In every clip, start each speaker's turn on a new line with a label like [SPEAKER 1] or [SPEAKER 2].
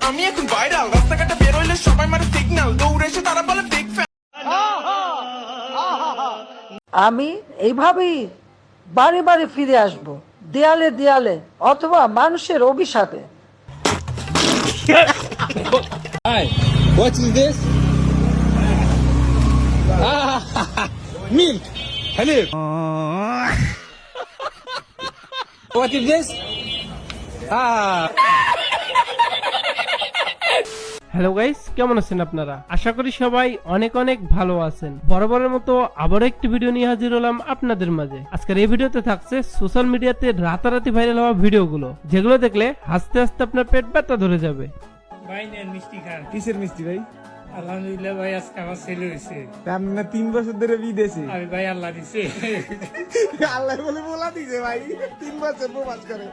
[SPEAKER 1] আমি এখন ভাইরাল, রাস্তাঘাটে বের হইলে সবাই মারে সিগন্যাল, দৌড়ে এসে তারা বলে বিগ ফ্যান।
[SPEAKER 2] আমি এইভাবেই বারে বারে ফিরে আসব, দেয়ালে দেয়ালে অথবা মানুষের অভিশাপে।
[SPEAKER 3] Hi, what is this? Milk. Hello. What is this?
[SPEAKER 4] Hello guys, কেমন আছেন আপনারা? আশা করি সবাই অনেক অনেক ভালো আছেন। বরাবরের মতো আবারও একটি ভিডিও নিয়ে হাজির হলাম আপনাদের মাঝে। আজকের এই ভিডিওতে থাকছে সোশ্যাল মিডিয়াতে রাতারাতি ভাইরাল হওয়া ভিডিওগুলো, যেগুলো দেখলে হাসতে হাসতে আপনার পেট ব্যথা ধরে যাবে।
[SPEAKER 5] ভাই নেন মিষ্টি খান।
[SPEAKER 6] কিসের মিষ্টি ভাই?
[SPEAKER 5] আলহামদুলিল্লাহ ভাই, আজকে আমার ছেলে হয়েছে।
[SPEAKER 6] আমরা 3 বছর ধরে বিদেশে।
[SPEAKER 5] আমি ভাই আল্লাহ দিছে।
[SPEAKER 6] আল্লাহ বলে বলা দিছে ভাই, 3 বছর প্রবাস করে।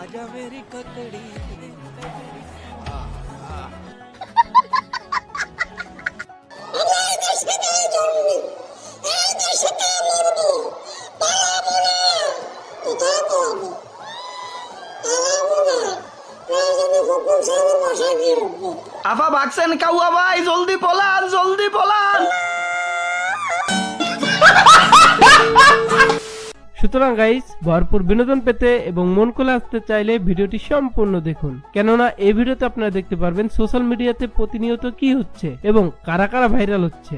[SPEAKER 7] आजा मेरी ककड़ी
[SPEAKER 1] আফা ভাগছেন কাউয়া ভাই, জলদি পলান, জলদি পলান।
[SPEAKER 4] সুতরাং গাইস, ভরপুর বিনোদন পেতে এবং মন খুলে আসতে চাইলে ভিডিওটি সম্পূর্ণ দেখুন, কেননা এই ভিডিওতে আপনারা দেখতে পারবেন সোশ্যাল মিডিয়াতে প্রতিনিয়ত কি হচ্ছে এবং কারা কারা ভাইরাল হচ্ছে।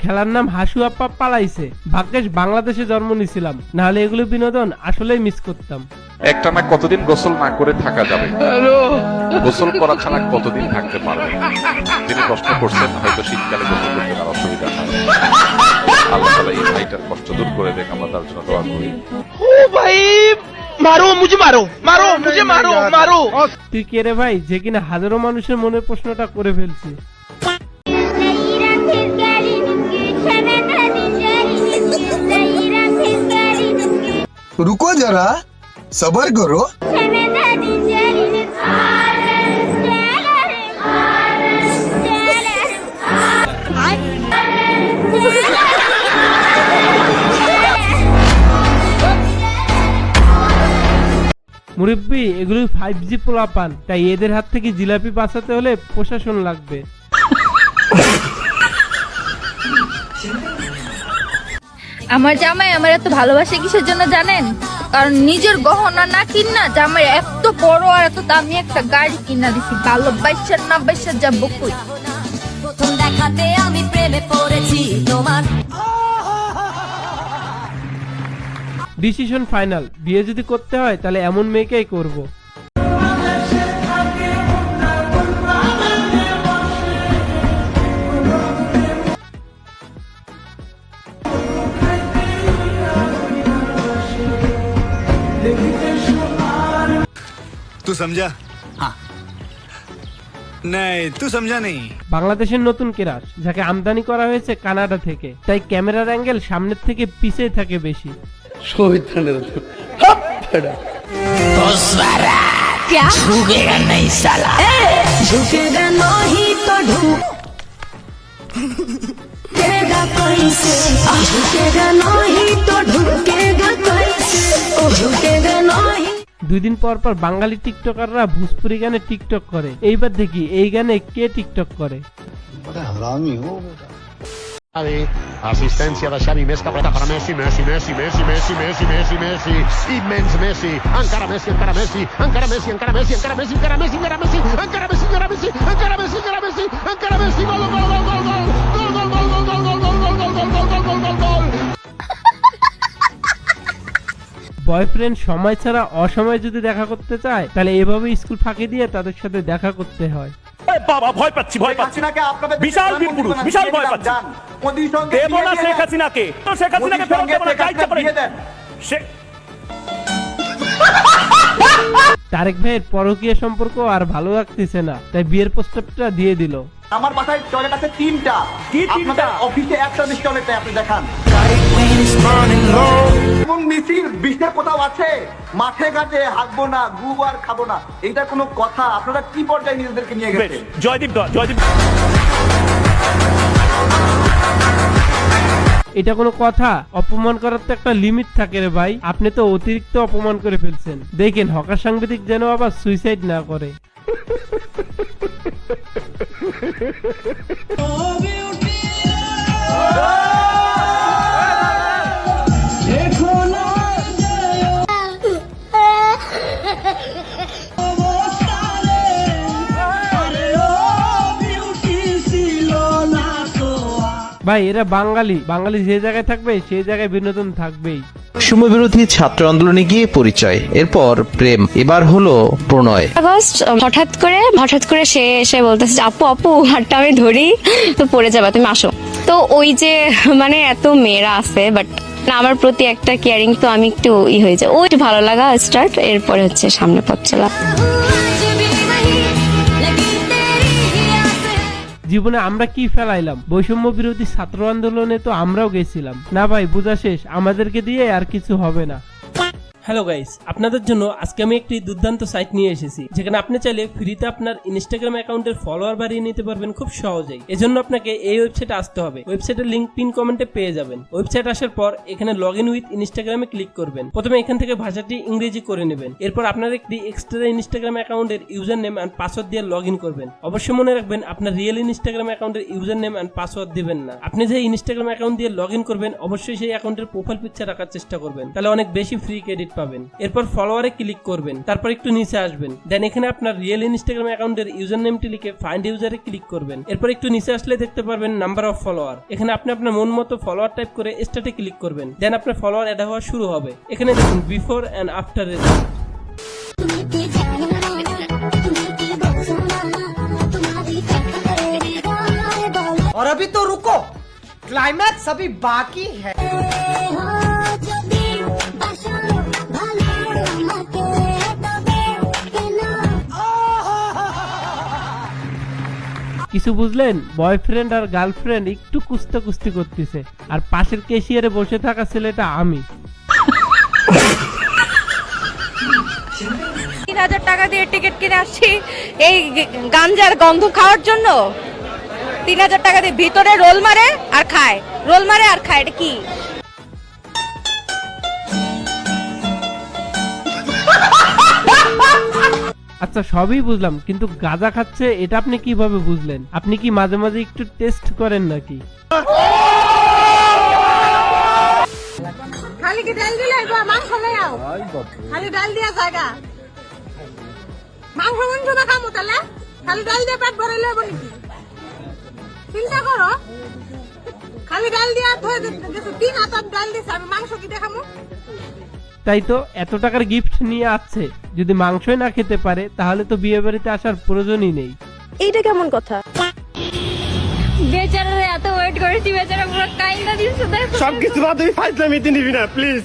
[SPEAKER 4] খেলার নাম হাসু আপ্পা পালাইছে। ভাগ্যেশ বাংলাদেশে জন্ম নিয়েছিলাম, নাহলে এগুলো বিনোদন আসলেই মিস করতাম।
[SPEAKER 8] একটানা কতদিন গোসল না করে থাকা যাবে? গোসল করা ছাড়া কতদিন থাকতে পারবে? যিনি প্রশ্ন করছেন, হয়তো শীতকালে গোসল করতে তার অসুবিধা হয়। আল্লাহ তাআলা এই ভাইটার কষ্ট দূর করে দেখ, আমরা তার জন্য দোয়া করি।
[SPEAKER 1] ও ভাই মারো মুঝে, মারো মারো মুঝে, মারো মারো।
[SPEAKER 4] তুই কে রে ভাই, যে কিনা হাজারো মানুষের মনের প্রশ্নটা করে ফেলছি।
[SPEAKER 9] रुको जरा, सबर करो।
[SPEAKER 4] মুরব্বি, এগুলো 5G পোলাপান, তাই এদের হাত থেকে জিলাপি বাঁচাতে হলে প্রশাসন লাগবে।
[SPEAKER 10] আমার জামাই আমার এত ভালোবাসে কিসের জন্য জানেন? কারণ নিজের গহনা না কিনা জামাই এত বড় আর এত দামি একটা গাড়ি কিনা দিছি। ভালোবাসার না বাইসা যাবো কই?
[SPEAKER 7] প্রথম দেখাতে আমি প্রেমে পড়েছি তোমার।
[SPEAKER 4] ডিসিশন ফাইনাল, বিয়ে যদি করতে হয় তাহলে এমন মেয়েকেই করব।
[SPEAKER 9] तू समझा? हाँ नहीं, तू समझा नहीं।
[SPEAKER 4] বাংলাদেশের নতুন কেরাস, যাকে আমদানি করা হয়েছে কানাডা থেকে, তাই ক্যামেরার অ্যাঙ্গেল সামনের থেকে পিছিয়ে থাকে বেশি।
[SPEAKER 10] क्या झुकेगा नहीं साला, झुकेगा नहीं तो ढूंढेगा कैसे, झुकेगा नहीं तो ढूंढेगा कैसे, झुकेगा नहीं।
[SPEAKER 4] 2 দিন পর পর বাঙালি টিকটকাররা ভোজপুরি গানে টিকটক করে। এইবার দেখি এই গানে কে টিকটক করে।
[SPEAKER 11] Assistencia da Xavi, més cabreta per Messi, Messi, Messi, Messi, Messi, Messi, Messi, Messi, immens Messi, encara Messi, encara Messi, encara Messi, encara Messi, encara Messi, encara Messi, encara Messi, encara Messi, encara Messi, encara Messi, encara Messi, encara Messi, gol, gol, gol, gol, gol, gol, gol, gol, gol, gol, gol, gol, gol, gol, gol, gol, gol, gol.
[SPEAKER 4] Boyfriend সময় ছাড়া অসময়ে যদি দেখা করতে চায়, তাহলে এভাবে school ফাঁকি দিয়ে তাদের সাথে দেখা করতে হয়।
[SPEAKER 11] বাবা ভয় পাচ্ছি, ভয় পাচ্ছি নাকি আপনাদের বিশাল বীর পুরুষ, বিশাল ভয় পাচ্ছি। মোদির সঙ্গে দেব না শেখ হাসিনাকে, তো শেখ হাসিনাকে ফেরত দেব না, যা ইচ্ছা করে।
[SPEAKER 4] তারেক ভাইয়ের পরকীয়া সম্পর্ক আর ভালো লাগতেছে না, তাই বিয়ের প্রস্তাবটা দিয়ে দিল।
[SPEAKER 6] আমার বাসায় টয়লেট আছে 3টা, আপনাদের অফিসে একটা টয়লেট আপনি দেখান। এবং মিছিল বিশ্বের কোথাও আছে মাঠে ঘাটে হাঁটবো না, গুবার খাবো না, এইটা কোনো কথা? আপনারা কি পর্যায়ে নিজেদেরকে নিয়ে গেছেন?
[SPEAKER 1] জয়দীপ
[SPEAKER 4] এটা কোনো কথা? অপমান করার তো একটা লিমিট থাকে রে ভাই, আপনি তো অতিরিক্ত অপমান করে ফেলছেন। দেখেন হকার সাংবাদিক যেন আবার সুইসাইড না করে। ভাই এরা বাঙালি, বাঙালি যে জায়গায় থাকবে সেই জায়গায় বিনোদন থাকবেই।
[SPEAKER 12] বৈষম্যবিরোধী ছাত্র আন্দোলনে গিয়ে পরিচয়, এরপর প্রেম, এবার হলো প্রণয়।
[SPEAKER 10] আগস্ট হঠাৎ করে সে এসে বলতেছে আপু আপু হাতটা আমি ধরি তো পড়ে যাবে, তুমি আসো। তো ওই যে মানে এত মেয়েরা আছে, বাট না আমার প্রতি একটা কেয়ারিং, তো আমি একটু হয়ে যায়, ওই ভালো লাগা স্টার্ট, এরপরে হচ্ছে সামনে পথ চলা।
[SPEAKER 4] জীবনে আমরা কি ফেলাইলাম? বৈষম্য বিরোধী ছাত্র আন্দোলনে তো আমরাও গেছিলাম। না ভাই বোঝা শেষ, আমাদেরকে দিয়ে আর কিছু হবে না। হ্যালো গাইস, আপনাদের জন্য আজকে আমি একটি দুর্দান্ত সাইট নিয়ে এসেছি, যেখানে আপনি চাইলে ফ্রিতে আপনার ইনস্টাগ্রাম অ্যাকাউন্টের ফলোয়ার বাড়িয়ে নিতে পারবেন খুব সহজেই। এজন্য আপনাকে এই ওয়েবসাইটে আসতে হবে। ওয়েবসাইটের লিংক পিন কমেন্টে পেয়ে যাবেন। ওয়েবসাইট আসার পর এখানে লগ ইন উইথ ইনস্টাগ্রামে ক্লিক করবেন। প্রথমে এখান থেকে ভাষাটি ইংরেজি করে নেবেন। এরপর আপনার একটি এক্সট্রা ইনস্টাগ্রাম অ্যাকাউন্টের ইউজার নেম এন্ড পাসওয়ার্ড দিয়ে লগ ইন করবেন। অবশ্যই মনে রাখবেন আপনার রিয়েল ইনস্টাগ্রাম অ্যাকাউন্টের ইউজার নেম এন্ড পাসওয়ার্ড দিবেন না। আপনি যে ইনস্টাগ্রাম অ্যাকাউন্ট দিয়ে লগ ইন করবেন অবশ্যই সেই অ্যাকাউন্টের প্রোফাইল পিকচার রাখার চেষ্টা করবেন, তাহলে অনেক বেশি ফ্রি ক্রেডিট পাবেন। এরপর ফলোয়ারে ক্লিক করবেন, তারপর একটু নিচে আসবেন, দেন এখানে আপনার রিয়েল ইনস্টাগ্রাম অ্যাকাউন্টের ইউজার নেমটি লিখে ফাইন্ড ইউজারে ক্লিক করবেন। এরপর একটু নিচে আসলে দেখতে পারবেন নাম্বার অফ ফলোয়ার। এখানে আপনি আপনার মন মতো ফলোয়ার টাইপ করে স্টার্টে ক্লিক করবেন, দেন আপনার ফলোয়ার অ্যাড হওয়া শুরু হবে। এখানে দেখুন বিফোর এন্ড আফটার রেজাল্ট।
[SPEAKER 2] और अभी तो रुको, क्लाइमैक्स अभी बाकी है।
[SPEAKER 4] কিছু বুঝলেন? বয়ফ্রেন্ড আর গার্লফ্রেন্ড একটু কুস্তি করতেছে, আর পাশের ক্যাশিয়ারে বসে থাকা ছেলেটা আমি।
[SPEAKER 10] 3000 টাকা দিয়ে টিকিট কিনে আসছি এই গাঞ্জার গন্ধ খাওয়ার জন্য। 3000 টাকা দিয়ে ভিতরে রোল মারে আর খায়, এটা কি?
[SPEAKER 4] আচ্ছা সবই বুঝলাম, কিন্তু গাঁজা খাচ্ছে এটা আপনি কিভাবে বুঝলেন? আপনি কি মাঝে মাঝে একটু টেস্ট করেন নাকি?
[SPEAKER 2] খালি কি ডাল দিলে মাংস লাও, খালি ডাল দিয়া জায়গা মাংস না খামু, তাহলে খালি ডাল দিয়ে পেট ভরে লইব নাকি? চিন্তা করো, খালি ডাল দিয়া ধরে দিতে 3 হাত ডাল দিছে, আমি মাংস কি দেখামু?
[SPEAKER 4] তাই তো এত টাকার গিফট নিয়ে আসছে, যদি মাংসই না খেতে পারে তাহলে তো বিয়ে বাড়িতে আসার প্রয়োজনই নেই।
[SPEAKER 10] এইটা কেমন কথা? বেচারা এত ওয়েট করেছি, বেচারা পুরো কাইন্দা দিচ্ছে।
[SPEAKER 1] সবকিছু বাদ তুই ফাইজলামিতে নিবি না প্লিজ।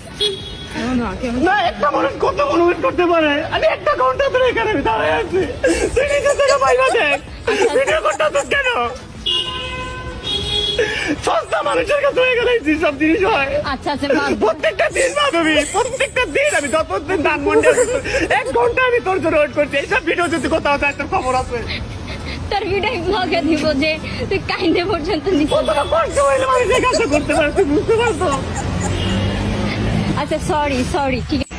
[SPEAKER 1] না একটা মানুষ কত ওয়েট করতে পারে? আমি একটা ঘন্টা ধরে এখানে আমি দাঁড়ায় আছি, তুই নিজে থেকে বাইরে দেখ, ভিডিও করতেছিস কেন? সস্তা মানুষের কাছে হয়ে গেলে সব জিনিস হয়।
[SPEAKER 10] আচ্ছা
[SPEAKER 1] প্রত্যেকটা দিন ভাবি, প্রত্যেকটা দিন আমি যতদিন ধানমন্ডি 1 ঘন্টা আমি তোর জন্য ওয়েট করছি। এইসব ভিডিও যদি কোথাও যায় তোর খবর আছে,
[SPEAKER 10] তোর ভিডিও ব্লগে দিব যে তুই কাইন্দে পর্যন্ত
[SPEAKER 1] কতটা কষ্ট হইলে মানুষের কাছে করতে পারে, তুই বুঝতে পারছো?
[SPEAKER 10] আচ্ছা সরি ঠিক আছে।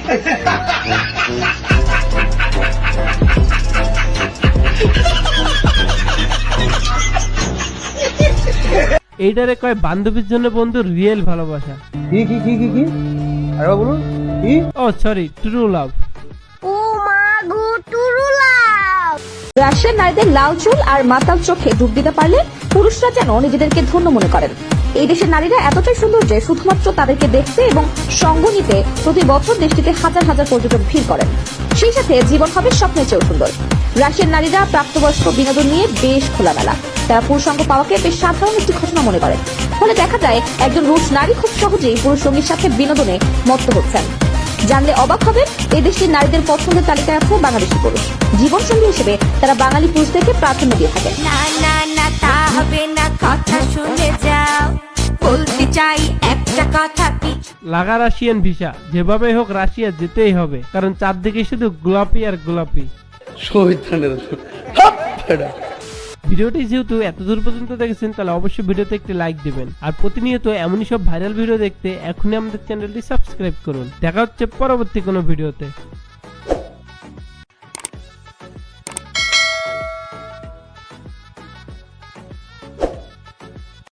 [SPEAKER 4] এইটারে কয় বান্ধবীর জন্য বন্ধুর রিয়েল ভালোবাসা।
[SPEAKER 3] কি আরে বলুন কি?
[SPEAKER 4] ও সরি, ট্রু লাভ।
[SPEAKER 10] ও মা গো, টুরু লাভ। রাশিয়ার নারীদের লাল চুল আর মাতাল চোখে ডুব দিতে পারলে পুরুষরা যেন নিজেদেরকে ধন্য মনে করেন। এই দেশের নারীরা এতটাই সুন্দর যে শুধুমাত্র তাদেরকে দেখতে এবং সঙ্গ নিতে প্রতি বছর দেশটিতে হাজার হাজার পর্যটক ভিড় করেন। সেই সাথে জীবন হবে স্বপ্নের চেয়েও সুন্দর। রাশিয়ার নারীরা প্রাপ্তবয়স্ক বিনোদন নিয়ে বেশ খোলামেলা, তারা পুরুষ সঙ্গ পাওয়াকে বেশ সাধারণ একটি ঘটনা মনে করেন। ফলে দেখা যায় একজন রুশ নারী খুব সহজেই পুরুষ সঙ্গীর সাথে বিনোদনে মত্ত হচ্ছেন। জানলে অবাক হবেন এই দেশটির নারীদের পছন্দের তালিকায় আছে বাংলাদেশি পুরুষ। জীবনসঙ্গী হিসেবে তারা বাঙালি পুরুষদেরকে প্রাধান্য দিয়ে থাকেন।
[SPEAKER 7] না না না তা হবে না, কথা শুনে যাও, বলতে চাই একটা কথা।
[SPEAKER 4] লাগা রাশিয়ান ভিসা, যেভাবে হোক রাশিয়া যেতেই হবে, কারণ চারদিকে শুধু গোলাপি আর গোলাপি। ভিডিওটি যেহেতু এত দূর পর্যন্ত দেখেছেন, তাহলে অবশ্যই ভিডিওতে একটি লাইক দিবেন, আর প্রতিনিয়ত এমনই সব ভাইরাল ভিডিও দেখতে এখনই আমাদের চ্যানেলটি সাবস্ক্রাইব করুন। দেখা হচ্ছে পরবর্তী কোনো ভিডিওতে।